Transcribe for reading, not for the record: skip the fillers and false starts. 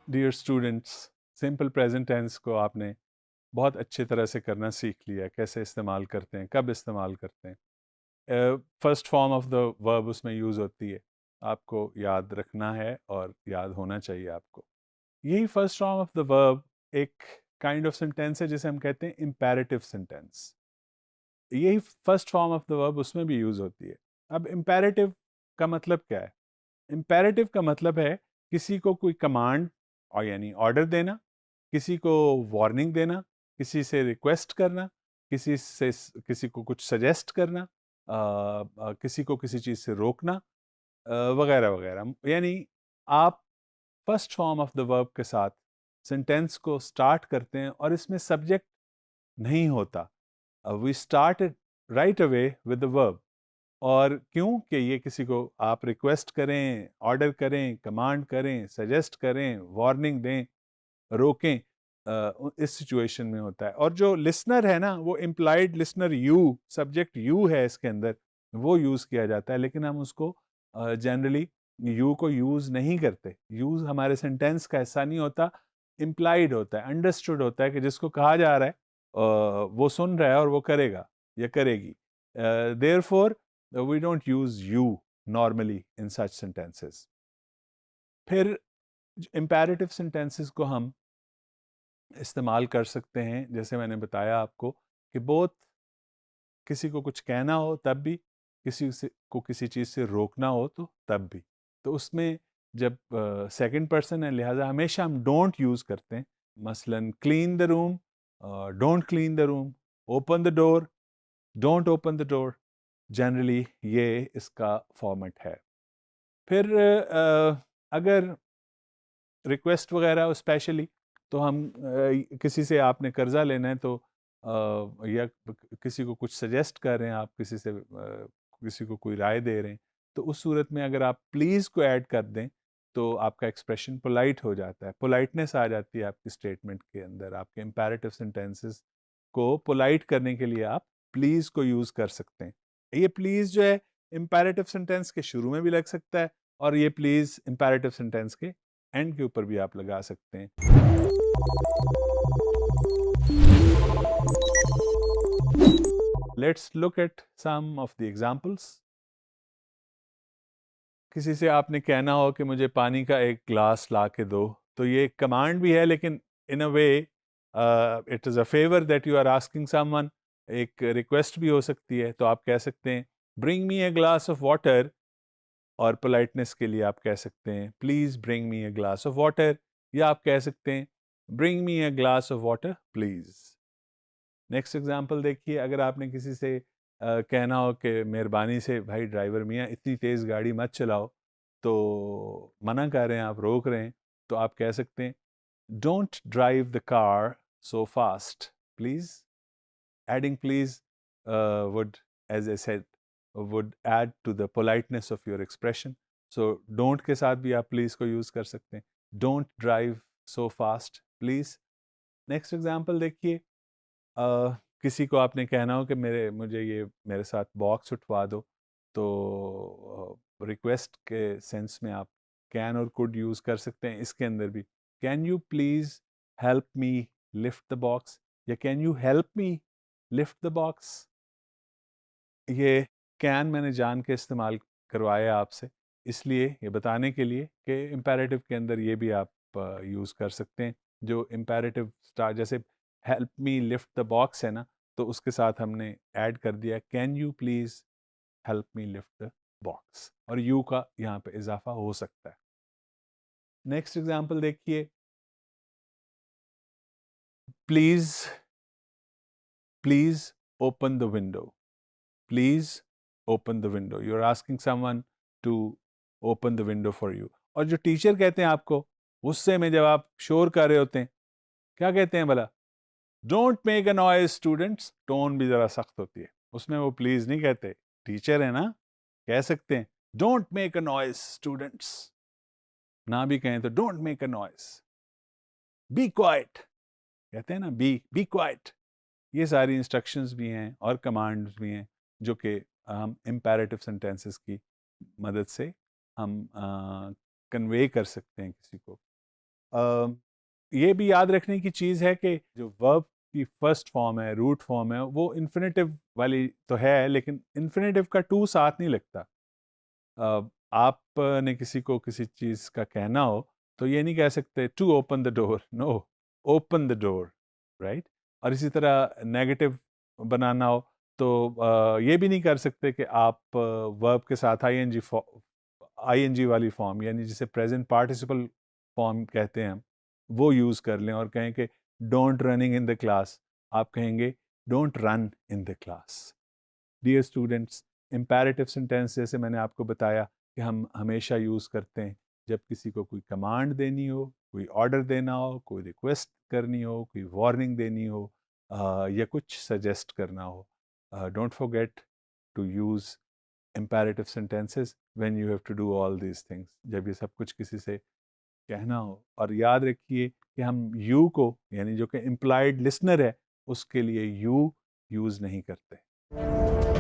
Dear students, simple present tense को आपने बहुत अच्छी तरह से करना सीख लिया, कैसे इस्तेमाल करते हैं, कब इस्तेमाल करते हैं। First form of the verb उसमें यूज़ होती है, आपको याद रखना है और याद होना चाहिए आपको। यही first form of the verb एक काइंड ऑफ सेंटेंस है जिसे हम कहते हैं इम्पेरेटिव सेंटेंस। यही first form of the verb उसमें भी यूज़ होती है। अब इम्पेरेटिव का मतलब क्या है? इम्पेरेटिव का मतलब है किसी को कोई कमांड और यानी ऑर्डर देना, किसी को वार्निंग देना, किसी से रिक्वेस्ट करना, किसी को कुछ सजेस्ट करना, किसी को किसी चीज़ से रोकना, वगैरह वगैरह। यानी आप first form of the verb के साथ सेंटेंस को स्टार्ट करते हैं और इसमें सब्जेक्ट नहीं होता। We start right away with the verb. और क्यों कि ये किसी को आप रिक्वेस्ट करें, ऑर्डर करें, कमांड करें, सजेस्ट करें, वार्निंग दें, रोकें, इस सिचुएशन में होता है। और जो लिसनर है ना, वो implied listener you, subject you है इसके अंदर, वो यूज़ किया जाता है, लेकिन हम उसको जनरली यू को यूज़ नहीं करते। यूज़ हमारे सेंटेंस का ऐसा नहीं होता, इम्प्लाइड होता है, अंडरस्टूड होता है कि जिसको कहा जा रहा है वो सुन रहा है और वो करेगा या करेगी। Therefore we don't use you normally in such sentences. फिर imperative sentences को हम इस्तेमाल कर सकते हैं, जैसे मैंने बताया आपको कि बोथ किसी को कुछ कहना हो तब भी, को किसी चीज़ से रोकना हो तो तब भी। तो उसमें जब सेकंड पर्सन है, लिहाजा हमेशा हम डोंट यूज़ करते हैं। मसलन clean the room, don't clean the room, open the door, don't open the door. Generally ये इसका फॉर्मेट है। फिर अगर रिक्वेस्ट वगैरह स्पेशली, तो हम किसी से आपने कर्जा लेना है तो या किसी को कुछ सजेस्ट कर रहे हैं, आप किसी से किसी को कोई राय दे रहे हैं, तो उस सूरत में अगर आप प्लीज़ को ऐड कर दें तो आपका एक्सप्रेशन पोलाइट हो जाता है, पोलाइटनेस आ जाती है आपकी स्टेटमेंट के अंदर। आपके इम्पेरेटिव सेंटेंसेस को पोलाइट करने के लिए आप प्लीज़ को यूज़ कर सकते हैं। ये प्लीज़ जो है इम्पेरेटिव सेंटेंस के शुरू में भी लग सकता है, और ये प्लीज़ इम्पेरेटिव सेंटेंस के एंड के ऊपर भी आप लगा सकते हैं। Let's look at some of the examples. किसी से आपने कहना हो कि मुझे पानी का एक ग्लास ला के दो, तो ये कमांड भी है, लेकिन in a way it is a favour that you are asking someone. एक रिक्वेस्ट भी हो सकती है, तो आप कह सकते हैं bring me a glass of water, और पोलाइटनेस के लिए आप कह सकते हैं please bring me a glass of water, या आप कह सकते हैं bring me a glass of water please. Next example देखिए, अगर आपने किसी से कहना हो कि मेहरबानी से भाई ड्राइवर मियाँ इतनी तेज़ गाड़ी मत चलाओ, तो मना कर रहे हैं, आप रोक रहे हैं, तो आप कह सकते हैं don't drive the car so fast please. Adding please would, as I said, would add to the politeness of your expression. So don't के साथ भी आप please को use कर सकते हैं। Don't drive so fast, please. Next example देखिए, किसी को आपने कहना हो कि मेरे साथ बॉक्स उठवा दो, तो रिक्वेस्ट के सेंस में आप कैन और कुड यूज़ कर सकते हैं। इसके अंदर भी can you please help me lift the box, या can you help me lift the box. ये कैन मैंने जान के इस्तेमाल करवाया आपसे, इसलिए ये बताने के लिए कि इम्पेरेटिव के अंदर ये भी आप यूज़ कर सकते हैं। जो इम्पेरेटिव स्टार, जैसे help me lift the box है ना, तो उसके साथ हमने ऐड कर दिया can you please help me lift the box, और यू का यहाँ पे इजाफा हो सकता है। नेक्स्ट एग्जांपल देखिए, please please open the window, please open the window. You are asking someone to open the window for you. और जो टीचर कहते हैं आपको गुस्से में, जब आप शोर कर रहे होते हैं, क्या कहते हैं भला? Don't make a noise students. Tone भी ज़रा सख्त होती है, उसमें वो प्लीज़ नहीं कहते। टीचर है ना, कह सकते हैं don't make a noise students. ना भी कहें तो don't make a noise, be quiet, कहते हैं ना, बी क्वाइट। ये सारी इंस्ट्रक्शंस भी हैं और कमांड्स भी हैं जो कि हम इम्पेरेटिव सेंटेंसेस की मदद से हम कन्वे कर सकते हैं किसी को। ये भी याद रखने की चीज़ है कि जो वर्ब की फर्स्ट फॉर्म है, रूट फॉर्म है, वो इन्फिनेटिव वाली तो है, लेकिन इन्फिनेटिव का टू साथ नहीं लगता। आपने किसी को किसी चीज़ का कहना हो, तो ये नहीं कह सकते to open the door, no, open the door, right? और इसी तरह नेगेटिव बनाना हो, तो ये भी नहीं कर सकते कि आप वर्ब के साथ आईएनजी वाली फॉर्म, यानी जिसे प्रेजेंट पार्टिसिपल फॉर्म कहते हैं हम, वो यूज़ कर लें और कहें कि don't running in the class, आप कहेंगे don't run in the class. Dear students, imperative sentence जैसे मैंने आपको बताया कि हम हमेशा यूज़ करते हैं जब किसी को कोई कमांड देनी हो, कोई ऑर्डर देना हो, कोई रिक्वेस्ट करनी हो, कोई वार्निंग देनी हो, या कुछ सजेस्ट करना हो। Don't forget to use imperative sentences when you have to do all these things, जब ये सब कुछ किसी से कहना हो। और याद रखिए कि हम you को, यानी जो कि implied listener है, उसके लिए you यूज़ नहीं करते।